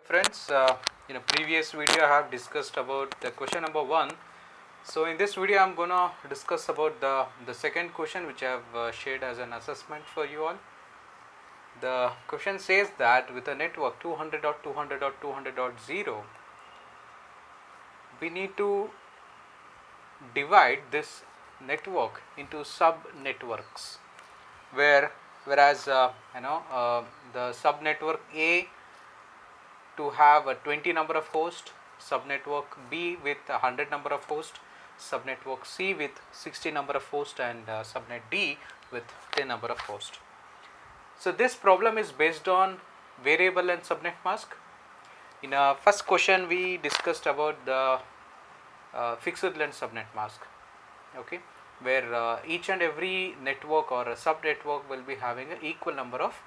Friends, in a previous video I have discussed about the question number 1. So in this video I am going to discuss about the second question which I have shared as an assessment for you all. The question says that with a network 200.200.200.0, we need to divide this network into sub networks, whereas the sub network A to have a 20 number of hosts, subnetwork B with 100 number of hosts, subnetwork C with 60 number of hosts, and subnet D with 10 number of hosts. So this problem is based on variable and subnet mask. In our first question we discussed about the fixed length subnet mask, okay, where each and every network or a subnetwork will be having an equal number of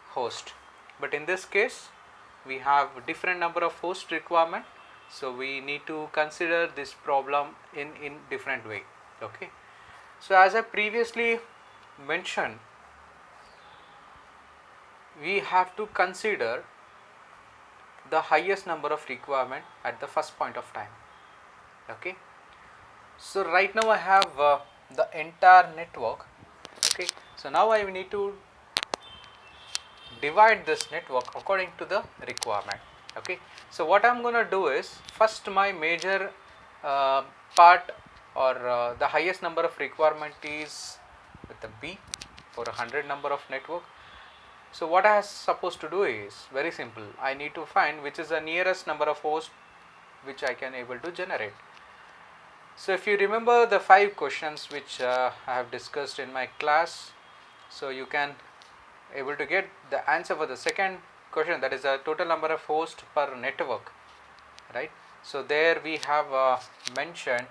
hosts. But in this case we have different number of host requirement, so we need to consider this problem in different way. Okay, so as I previously mentioned, we have to consider the highest number of requirement at the first point of time. Okay, so right now I have the entire network. Okay, so now I need to divide this network according to the requirement. Okay, so what I am going to do is, first my major part or the highest number of requirement is with the B for 100 number of network. So what I am supposed to do is very simple. I need to find which is the nearest number of hosts which I can able to generate. So if you remember the 5 questions which I have discussed in my class, so you can able to get the answer for the second question, that is the total number of hosts per network, right? So there we have mentioned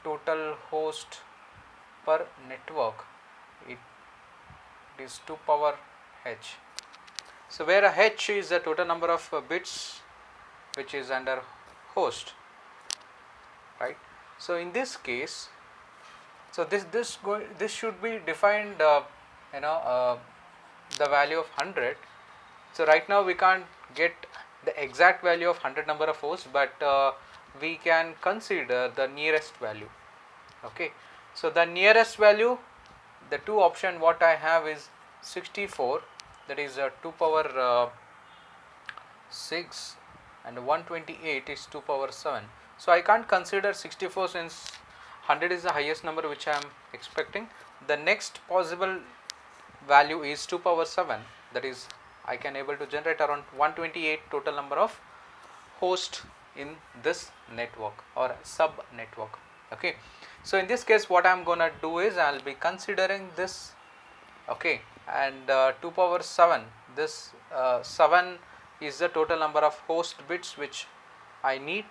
total host per network, it is 2 power h. So where a h is the total number of bits which is under host, right? So in this case, so this should be defined the value of 100. So right now we can't get the exact value of 100 number of hosts, but we can consider the nearest value. Okay, so the nearest value, the two option what I have is 64, that is 2 power 6, and 128 is 2 power 7. So I can't consider 64 since 100 is the highest number which I am expecting. The next possible value is 2 power 7, that is I can able to generate around 128 total number of hosts in this network or sub network. Okay, so in this case what I am gonna do is I will be considering this, okay, and 2 power 7, this 7 is the total number of host bits which I need.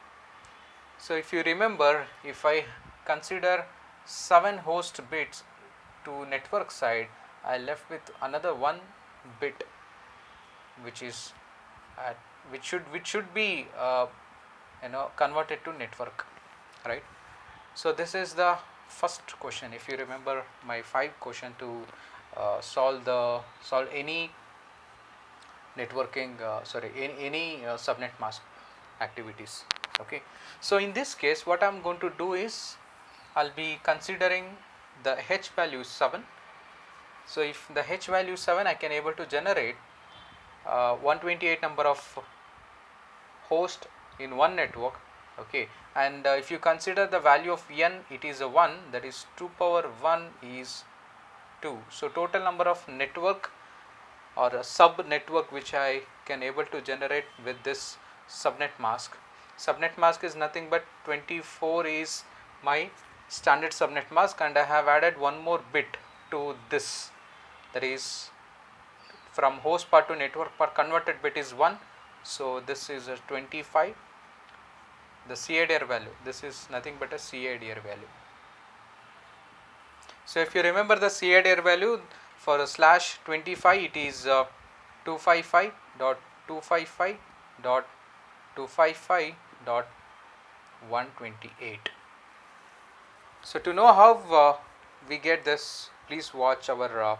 So if you remember, if I consider 7 host bits to network side, I left with another 1 bit which is at which should be converted to network, right? So this is the first question. If you remember my 5 question to solve any networking any subnet mask activities. Okay, so in this case what I am going to do is I will be considering the h value 7. So if the h value 7, I can able to generate 128 number of host in one network. Okay, and if you consider the value of n, it is a 1, that is 2 power 1 is 2. So total number of network or a sub network which I can able to generate with this subnet mask. Subnet mask is nothing but 24 is my standard subnet mask, and I have added one more bit to this, that is from host part to network part converted bit is 1. So this is a 25. The CIDR value, this is nothing but a CIDR value. So if you remember the CIDR value for a slash 25, it is 255.255.255.128. So to know how we get this, please watch our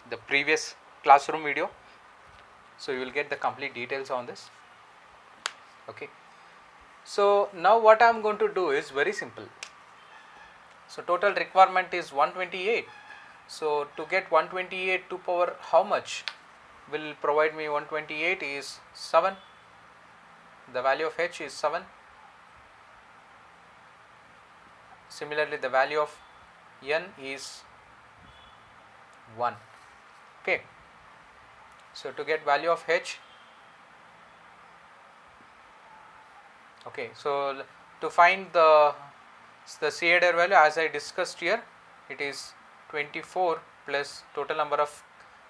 the previous classroom video. So you will get the complete details on this. Okay. So now what I am going to do is very simple. So total requirement is 128. So to get 128 to power how much will provide me 128 is 7. The value of h is 7. Similarly, the value of n is 1. Okay. So to get value of h, okay, so to find the C adder value, as I discussed here, it is 24 plus total number of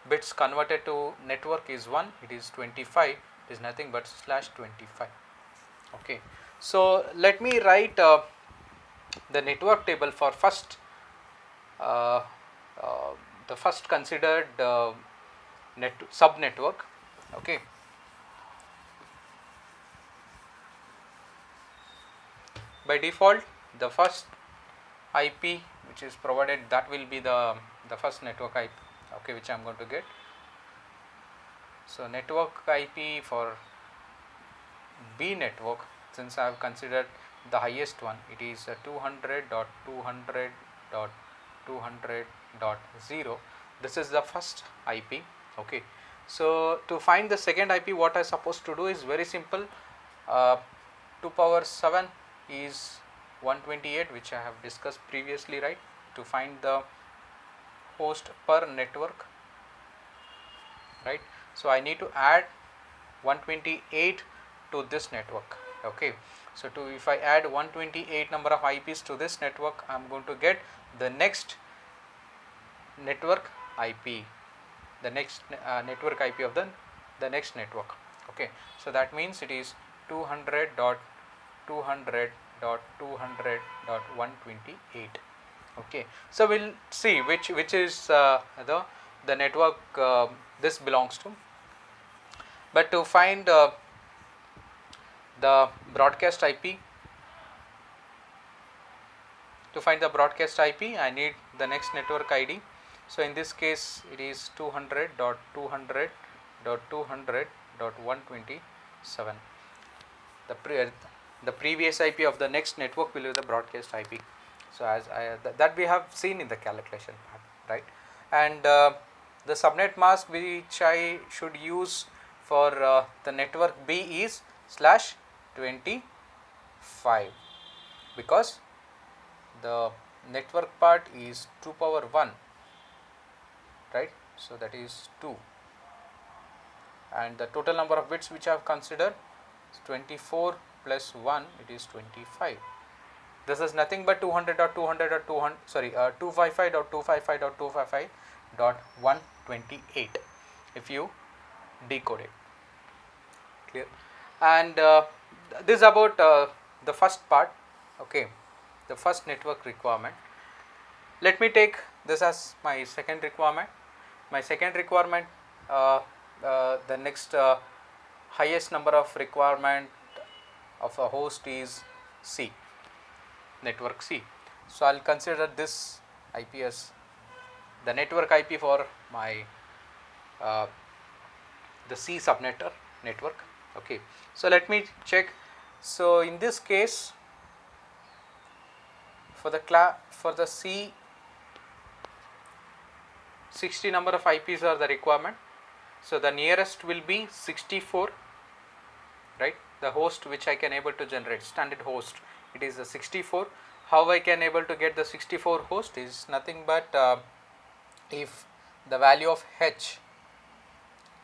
bits converted to network is 1, it is 25, it is nothing but slash 25. Okay. So let me write the network table for first the first considered sub network. Okay. By default, the first IP which is provided, that will be the first network IP, okay, which I am going to get. So network IP for B network, since I have considered the highest one, it is 200.200.200.0. This is the first IP. Okay. So to find the second IP, what I supposed to do is very simple. 2 power 7 is 128, which I have discussed previously, right? To find the host per network, right? So I need to add 128 to this network. Okay. So if I add 128 number of IPs to this network, I am going to get the next network IP, the next network IP of the next network. Okay. So that means it is 200.200.200.128. Okay. So we'll see which is the network this belongs to. But to find the broadcast IP, I need the next network ID. So in this case, it is 200.200.200.127. The previous IP of the next network will be the broadcast IP. So as that we have seen in the calculation part, right? And the subnet mask which I should use for the network B is /25, because the network part is 2 power 1, right? So that is 2, and the total number of bits which I have considered is 24 plus 1, it is 25. This is nothing but 255.255.255.128 if you decode it. Clear? And this is about the first part. Okay, the first network requirement. Let me take this as my second requirement. My second requirement, the next highest number of requirement of a host is C, network C. So I will consider this IP as the network IP for my the C subnetter network. Okay. So let me check. So in this case, for the C, 60 number of IPs are the requirement. So the nearest will be 64, right? The host which I can able to generate, standard host, it is a 64. How I can able to get the 64 host is nothing but if the value of h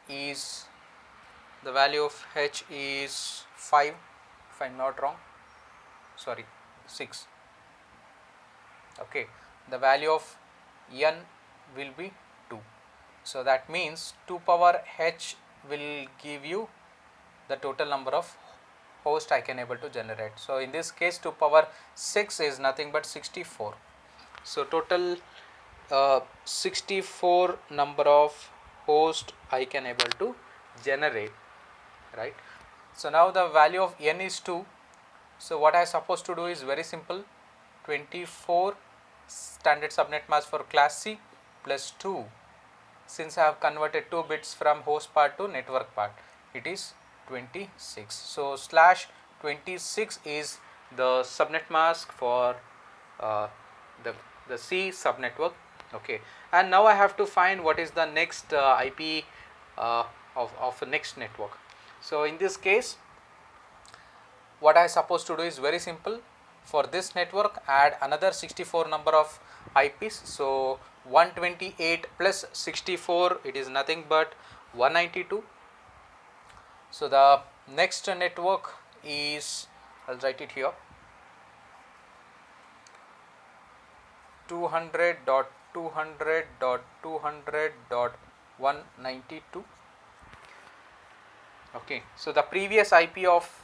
is 5, if I am not wrong, sorry, 6. Okay, the value of n will be 2. So that means 2 power h will give you the total number of host I can able to generate. So in this case, 2 power 6 is nothing but 64. So total 64 number of host I can able to generate, right? So now the value of n is 2. So what I supposed to do is very simple. 24 standard subnet mask for class C plus 2 since I have converted 2 bits from host part to network part, it is 26. So slash 26 is the subnet mask for uh, the C subnetwork. Okay, and now I have to find what is the next IP of the next network. So in this case, what I supposed to do is very simple. For this network, add another 64 number of IPs. So 128 plus 64, it is nothing but 192. So the next network is, I'll write it here, 200.200.200.192. Okay, so the previous IP of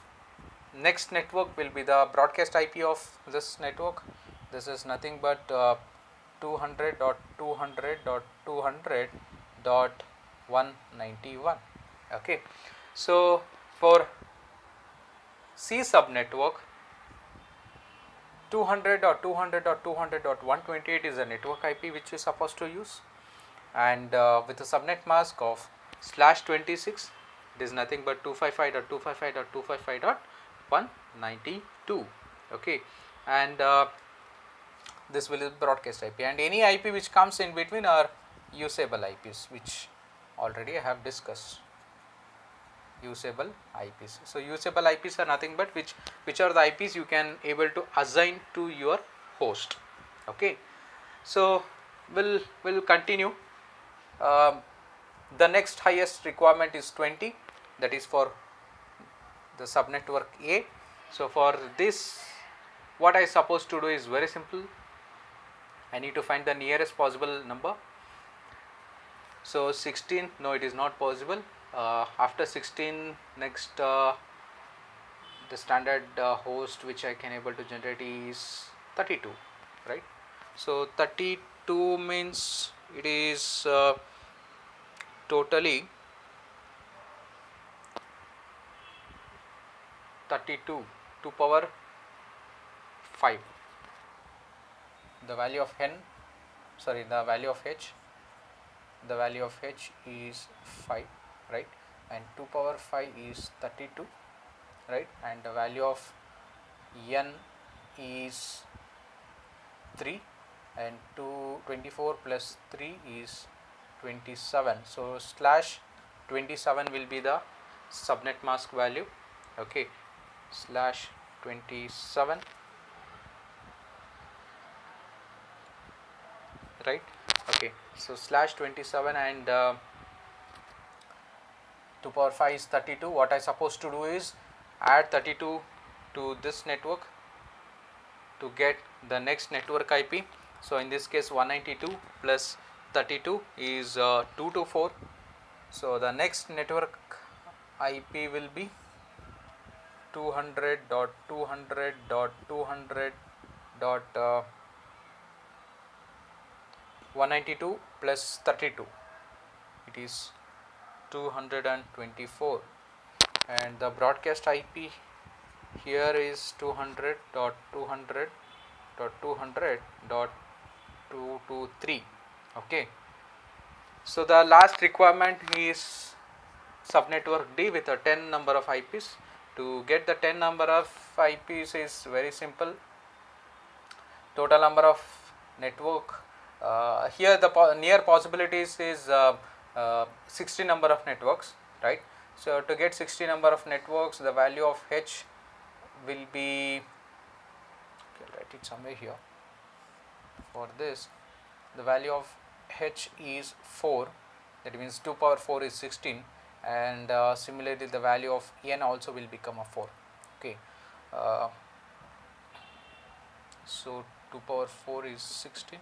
next network will be the broadcast IP of this network. This is nothing but 200.200.200.191. Okay, so for C subnetwork, 200.200.200.128 is a network IP which is supposed to use, and with a subnet mask of slash 26, it is nothing but 255.255.255.192. Okay, and this will be broadcast IP, and any IP which comes in between are usable IPs, which already I have discussed. Usable IPs. So usable IPs are nothing but which are the IPs you can able to assign to your host. Okay, so we'll continue. The next highest requirement is 20, that is for the subnetwork A. So for this, what I supposed to do is very simple. I need to find the nearest possible number. So 16, no, it is not possible. After 16, next the standard host which I can able to generate is 32, right? So 32 means it is totally 32 to power 5. The value of n, sorry, the value of h, the value of h is 5, right, and 2 power 5 is 32, right, and the value of n is 3, and 24 plus 3 is 27. So slash 27 will be the subnet mask value. Okay, slash 27, right. Okay, so slash 27 and 2 power 5 is 32. What I supposed to do is add 32 to this network to get the next network IP. So in this case 192 plus 32 is 224. So the next network IP will be 200.200.192 plus 32, it is 224, and the broadcast IP here is 200.200.200.223. Okay, so the last requirement is subnetwork D with a 10 number of IPs. To get the 10 number of IPs is very simple. Total number of network, here the near possibilities is 60 number of networks, right. So to get 60 number of networks, the value of h will be, okay, I'll write it somewhere here. For this, the value of h is 4, that means 2 power 4 is 16, and similarly the value of n also will become a 4. Okay, so 2 power 4 is 16,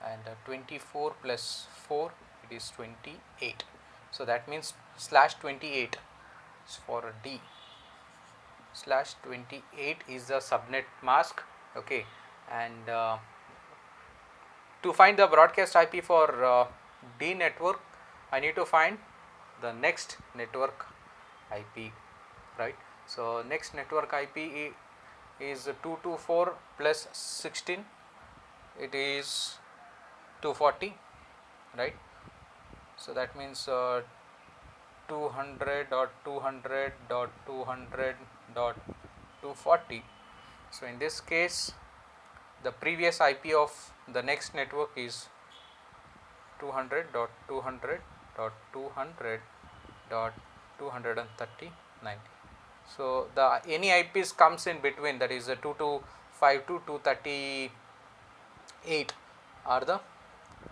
and 24 plus 4, it is 28. So that means slash 28 is for D. Slash 28 is the subnet mask. Okay, and to find the broadcast IP for D network, I need to find the next network IP, right. So next network IP is 224 plus 16, it is 240, right. So that means 200.200.200.240. So in this case, the previous IP of the next network is 200.200.200.239. So the any IPs comes in between, that is 225 to 238 are the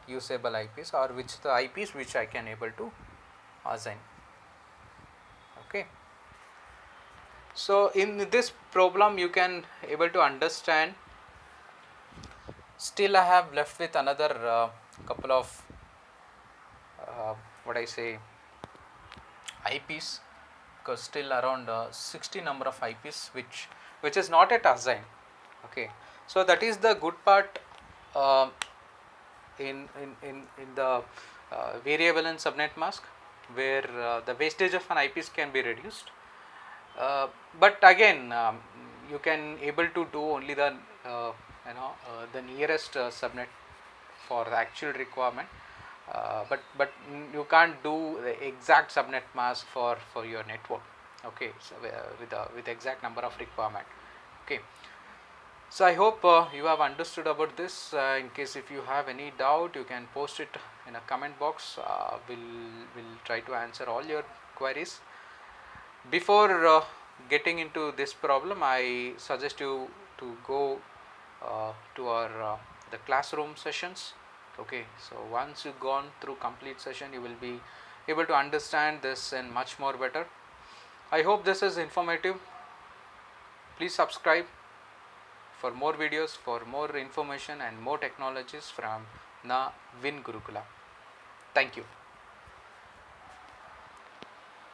usable IPs, or which the IPs which I can able to assign. Okay. So in this problem you can able to understand. Still I have left with another couple of what I say IPs, because still around 60 number of IPs which is not yet assigned. Okay, so that is the good part uh, in the variable and subnet mask, where the wastage of an IPs can be reduced. But again, you can able to do only the the nearest subnet for the actual requirement, but you can't do the exact subnet mask for your network. Okay, so with exact number of requirement. Okay, so I hope you have understood about this. In case if you have any doubt, you can post it in a comment box. We'll try to answer all your queries. Before getting into this problem, I suggest you to go to our the classroom sessions. Okay, so once you've gone through complete session, you will be able to understand this and much more better. I hope this is informative. Please subscribe for more videos, for more information and more technologies from Navin Gurukula. Thank you.